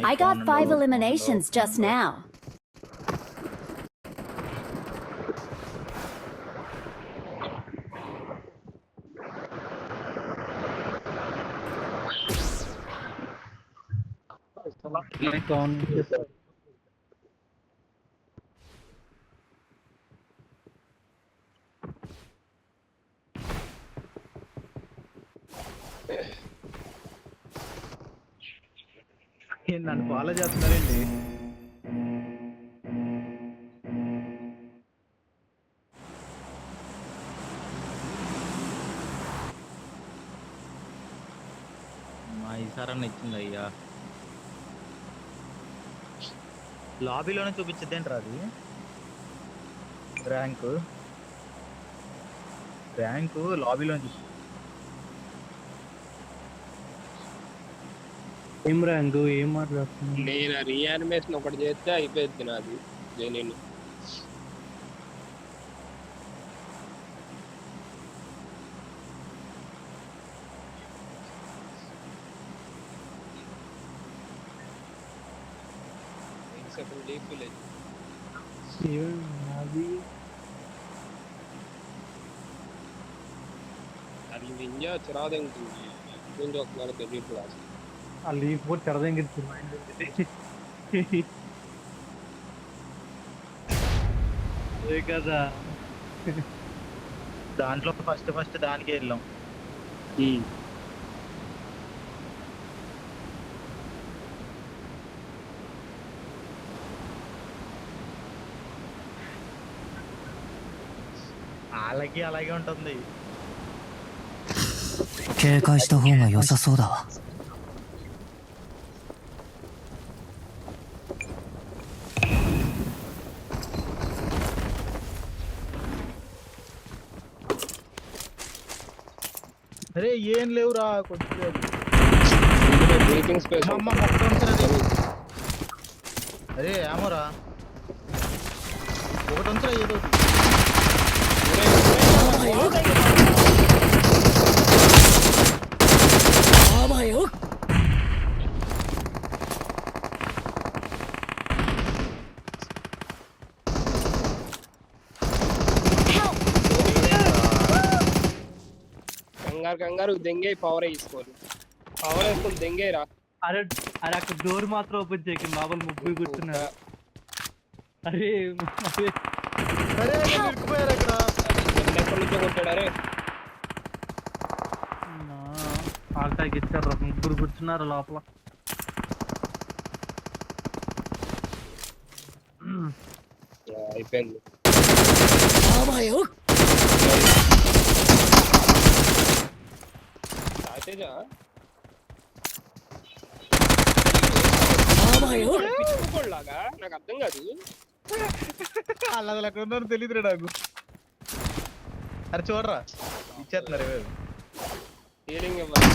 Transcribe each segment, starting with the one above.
I got 5 eliminations just now. నన్ను follow చేస్తున్నారండి. మా ఈసారన్నా ఇచ్చింది అయ్యా. లాబీలోనే చూపించద్దేంట్రా అది? ర్యాంకు లాబీలో ఏం ర్యాంకు ఏం మాట్లాడుతున్నా? నేను రీయానిమేషన్ ఒకటి చేస్తే అయిపోయింది నాది. నేను సెకండ్ లీఫ్ విలేజ్ అది వింజా చిరాదంటుంది. ముందు ఒక నెల తెలియదు ఆ లీఫ్ కూడా చెరదంగి అదే కదా. దాంట్లో ఫస్ట్ దానికి వెళ్ళాం. వాళ్ళకి అలాగే ఉంటుంది. 警戒した方が良さそうだわ。అరే ఏం లేవురా కొంచెం బ్రీతింగ్ స్పేస్. అరే ఏమోరా ఒకటి ఉంచరా ఏదో. కంగారు దెంగే పవర్ వేసుకోవాలి. పవర్ వేసుకుని దెంగే రా. అరే అరే అక్కడ డోర్ మాత్రం ఓపెన్ చేయక బాబులు ముగ్గురు కూర్చున్నారు. అరే ఇరుక్కుపోయారు అక్కడ. ఎక్కడి నుంచో కొట్టాడు. అరే ఆల్టాకి ఇచ్చారు, ముగ్గురు కూర్చున్నారు లోపల. అయిపోయింది. లాగా నాకు అర్థం కాదు. అలా ఎక్కడ ఉన్నారో తెలియదురా నాకు. అరే చూడరా ఇచ్చేస్తున్నారు. ఫీలింగ్ ఇవ్వాలి.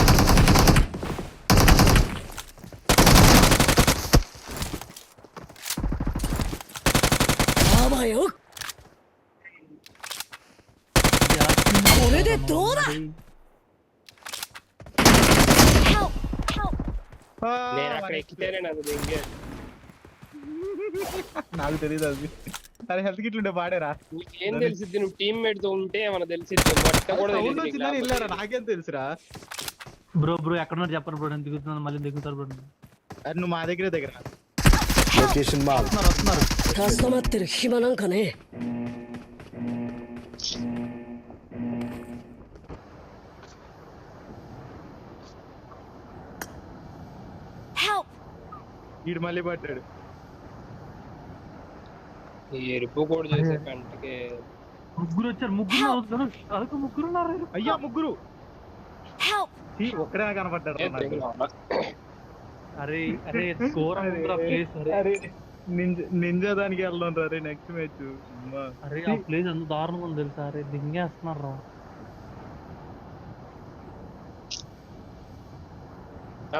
నేను అక్కడ ఎక్కితేనే నాకు దెంగే. నాకు తెలియదు అది. సరే హెల్త్ కిట్ ఉంటే పాడేరా. ఏం తెలిసిద్ది? నువ్వు టీమ్ మేట్ తో ఉంటే ఏమన్నా తెలిసిద్ది? నాకేం తెలుసురా. బ్రో ఎక్కడున్నారు చెప్పండి బ్రో. నేను దిగుతున్నాను, మళ్ళీ దిగుతారు బ్రో. అరే నువ్వు మా దగ్గరే దగ్గర లొకేషన్ వస్తున్నారు. వీడు మళ్ళీ పట్టాడు. ఈ ఎరుపు కూడా చేసే కంటకి ముగ్గురు వచ్చారు. ముగ్గురు ఉన్నారు. అయ్యా ముగ్గురు ఒక్కడే కనపడ్డారు. అరే అరే నింజా దానికి వెళ్దాం రే నెక్స్ట్ మ్యాచ్. అరే ఆ ప్లేస్ అంత దారుణంగా ఉంది తెలుసా. అరే దింగేస్తున్నారు రా.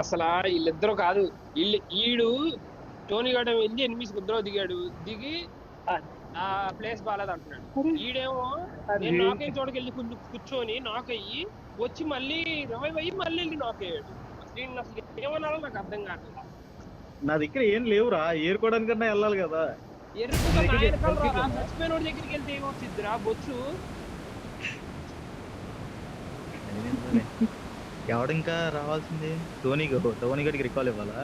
అసలు వీళ్ళిద్దరు కాదు, ఈడు టోనీ గార్డ్ వెళ్ళి ఎనిమిది కుద్దరో దిగాడు. దిగి ఆ ప్లేస్ బాగాలేదు అంటున్నాడు. ఈడేమో నేను నాక్ అయిన చోటుకి వెళ్ళి కూర్చొని నాక్ అయ్యి వచ్చి మళ్ళీ రివైవ్ అయ్యి మళ్ళీ వెళ్ళి నాక్ అయ్యాడు. దీన్ని అసలు ఏమన్నారో నాకు అర్థం కావట్లేదు. నా దగ్గర ఏం లేవురా, ఏరుకోవడానికన్నా వెళ్ళాలి కదా. చచ్చిపోయిన దగ్గరికి వెళ్తే ఏమొచ్చిద్దిరా బొచ్చు. ఎవడింకా రావాల్సింది? టోనీ గడికి రికాల్ ఇవ్వాలా?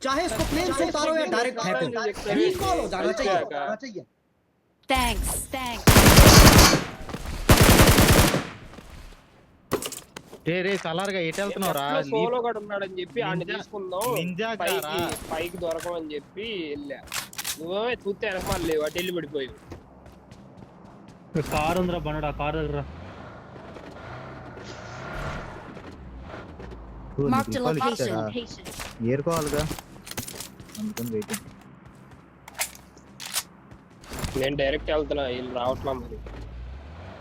चाहे इसको प्लेन से उतारो या डायरेक्ट फेंको, रिकॉल हो जाना चाहिए। Thanks. రే సలార్గా ఎటు వెళ్తున్నావురా? సోలో గడు ఉన్నాడని చెప్పి ఆయన తీసుకుందాం, నింజా కారా? పైకి దొరకమని చెప్పి వెళ్ళా. నువ్వే చూస్తే వెనకాల లేవు, అటు వెళ్ళి పడిపోయావు. కారు ఉందిరా బండి, ఆ కారు దగ్గర Marked a location. ఏరుకోవాలిగా, అందుకని వెయిటింగ్. నేను డైరెక్ట్ వెళ్తున్నా, వీళ్ళు రావట్లా. మరి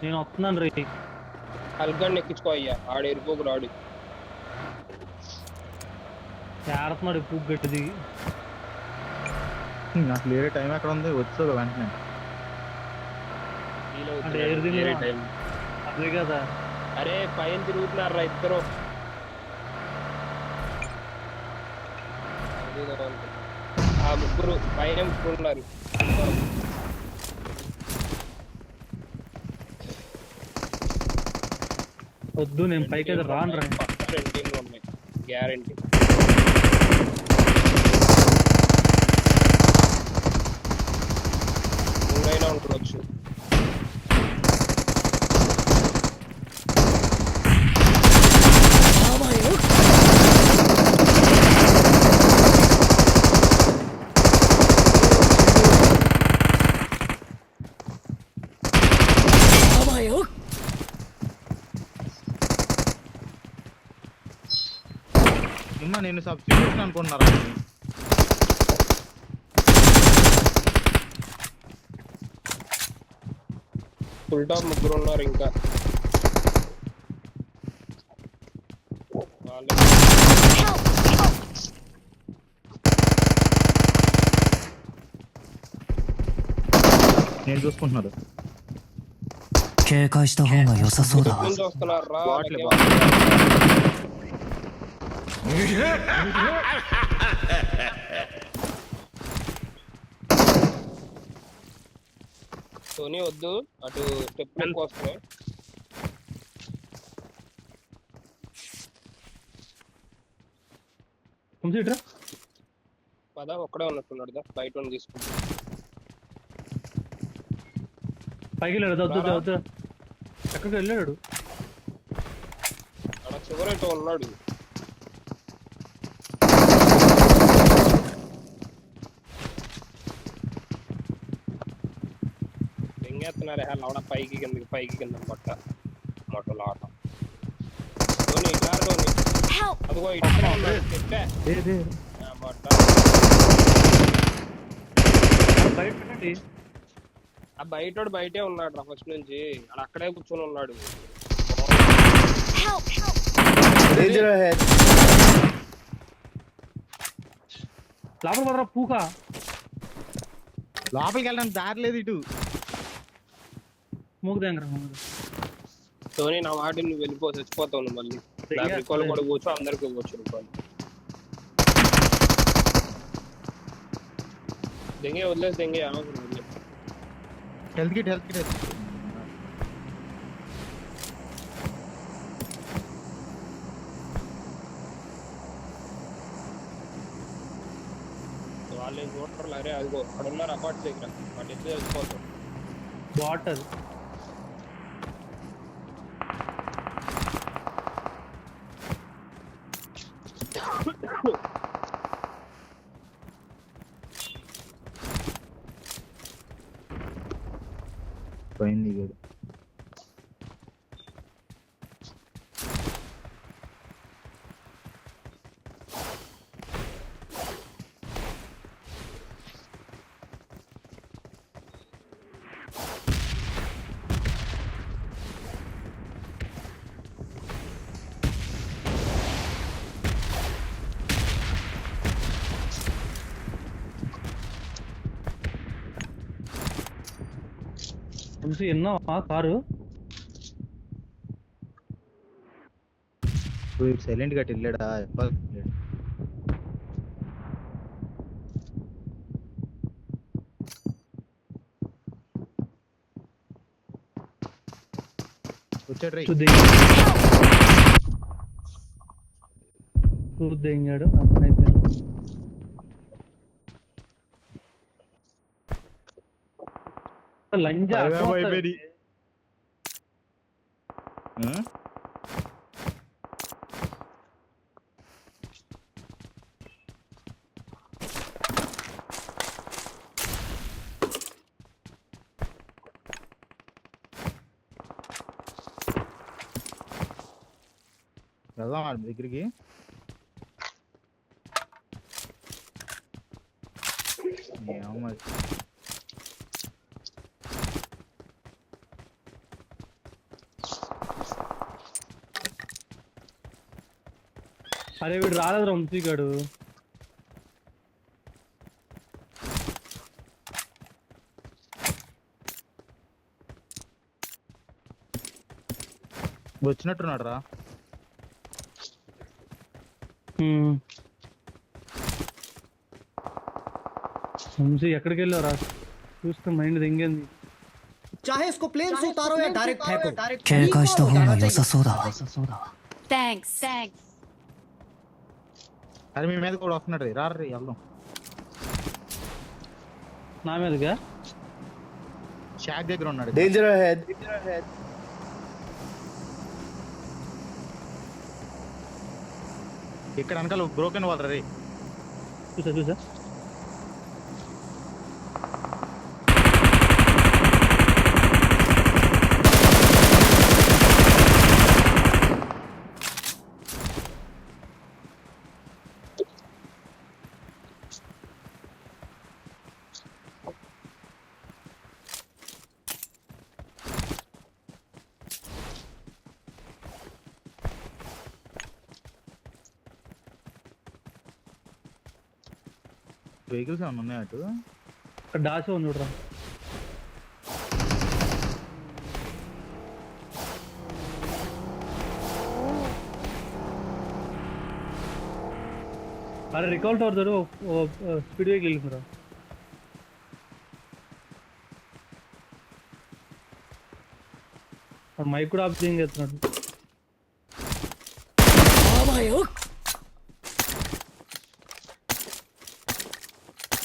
నేను వస్తున్నాను రే. హల్గాన్ని ఎక్కించుకో అయ్యా, ఆడు ఎరుకోకు రాడు. చేరుతున్నాడు పువ్వు గట్టిది. నాకు వేరే టైం ఎక్కడ ఉంది? వచ్చావు వెంటనే. అదే కదా. అరే పైన తిరుగుతున్నారా ఇద్దరు? ఆ ముగ్గురు పైన ముగ్గురున్నారు. వద్దు, నేను పైకి అయితే రాను రా. ఉన్నాయి గ్యారంటీ. ఊరైనా ఉండవచ్చు. నేను సబ్స్టిట్యూషన్ అనుకున్నారా? ఫుల్ టాప్ ముగ్గురు ఉన్నారు ఇంకా. నేను చూసుకుంటున్నాడు. 警戒した方が良さそうだわ。 వస్తున్నారా? సోనీ వద్దు, అటు స్టెప్ వస్తున్నాయి. పదా ఒక్కడే ఉన్నట్టున్నాడు, బయట తీసుకుంటా. పైకి వెళ్ళాడు, ఎక్కడికి వెళ్ళాడు? అక్కడ చివరైతే ఉన్నాడు. దెంగేస్తున్నారే లవడ పైకి కింద పట్ట మొట్టలు ఆట. అదిగో ఇటు ఆ బయటోడు బయటే ఉన్నాడు రా ఫస్ట్ నుంచి. అక్కడే కూర్చొని ఉన్నాడు. లోపల పడరా పూక. లోపలికి వెళ్ళడానికి దారి లేదు ఇటు. సోనీ నా వాటి నువ్వు వెళ్ళిపో, చచ్చిపోతావు నువ్వు. మళ్ళీ రికాల్ కూడా కూర్చో, అందరికి కూర్చో రికాల్. దెంగే వదిలేసి దెంగే అనవసరం వదిలేదు. హెల్త్ కిట్ వాళ్ళు చూడరు. అరే అదిగో అక్కడ ఉన్నారు అపార్ట్ దగ్గర, వాటి ఎత్తు చచ్చిపోతాం. బాటల్ పోయింది. వంశీ ఎన్నో కారు వీడు సైలెంట్ గా వెళ్ళాడా వచ్చాడు రే. చూద్దాడు అతను అయిపోయాడు. లంజా అడ్డం వస్తాడు. వెళ్దాం వాడి దగ్గరికి. ఏమో మరి. అరే వీడు రాలేదు వంశీగాడు. వచ్చినట్టున్నాడు రా. వంశీ ఎక్కడికి వెళ్ళారా? చూస్తే మైండ్ దింగింది. चाहे इसको प्लेन से उतारो या डायरेक्ट फेंको 警戒した方が良さそうだ。 Thanks. అరే మీ మీద కూడా వస్తున్నాడు రే. రా రే వెళ్దాం. నా మీదగా షాక్ దగ్గర ఉన్నాడు. Danger ahead. ఇక్కడ వెనకాల బ్రోకెన్ వాల్ రే. చూసా వెహికల్స్ ఏమన్నా ఉన్నాయి అటు? ఇక్కడ డాష్ ఉంది చూడరా. అరే రికాల్ టవర్ చూడు, స్పీడ్ వేకి వెళ్ళిందిరా. మైక్ కూడా ఆఫ్ చేస్తున్నాడు.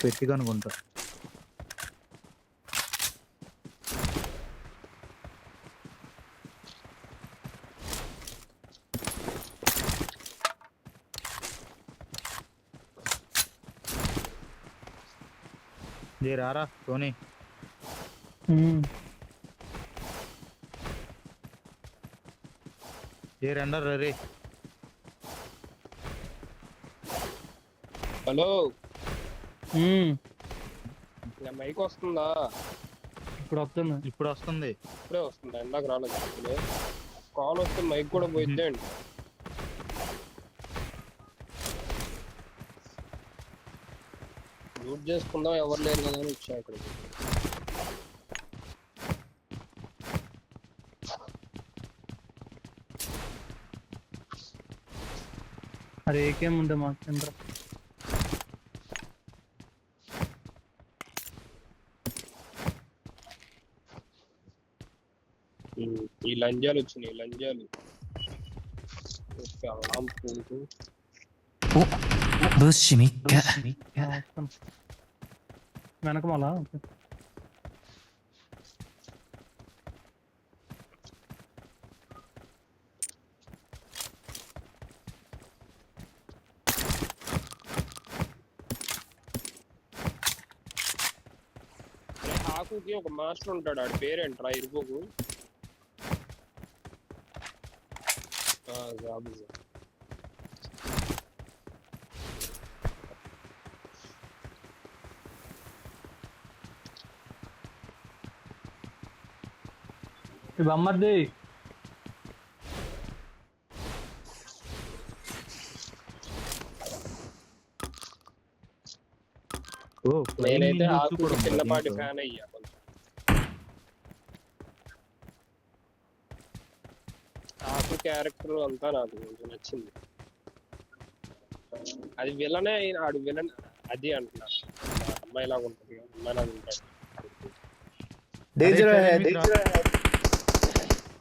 పెట్టిగా అనుకుంటా. రారా టోనీ. రెండర్ రే. హలో మైక్ వస్తుందా? ఇప్పుడు వస్తుంది. ఇప్పుడు వస్తుంది. ఇప్పుడే వస్తుందా? ఇందాక రాలేదు. కాల్ వస్తే మైక్ కూడా పోయిద్దండి. యూజ్ చేసుకుందాం, ఎవరు లేరు కదా అని వచ్చా ఇక్కడికి. అరే ఏకేం ఉండే మాకు చంద్ర. ఈ లంజాలు వచ్చినాయి. లంజాలు お、物資見っけ。 వెనక మళ్ళా ఆకుకి ఒక మాస్టర్ ఉంటాడు. ఆడి పేరేంట్రా? ఇరుపుకు బొమ్మది. నేనైతే ఆకుకి చిన్నపాటి ఫ్యాన్ అయ్యా. నాకు క్యారెక్టర్ అంతా నాకు కొంచెం నచ్చింది. అది విలనే అయిన ఆడు విలన్ అది అంటున్నా. అమ్మాయిలాగా ఉంటుంది, అమ్మాయిలాగా ఉంటాడు. Danger ahead.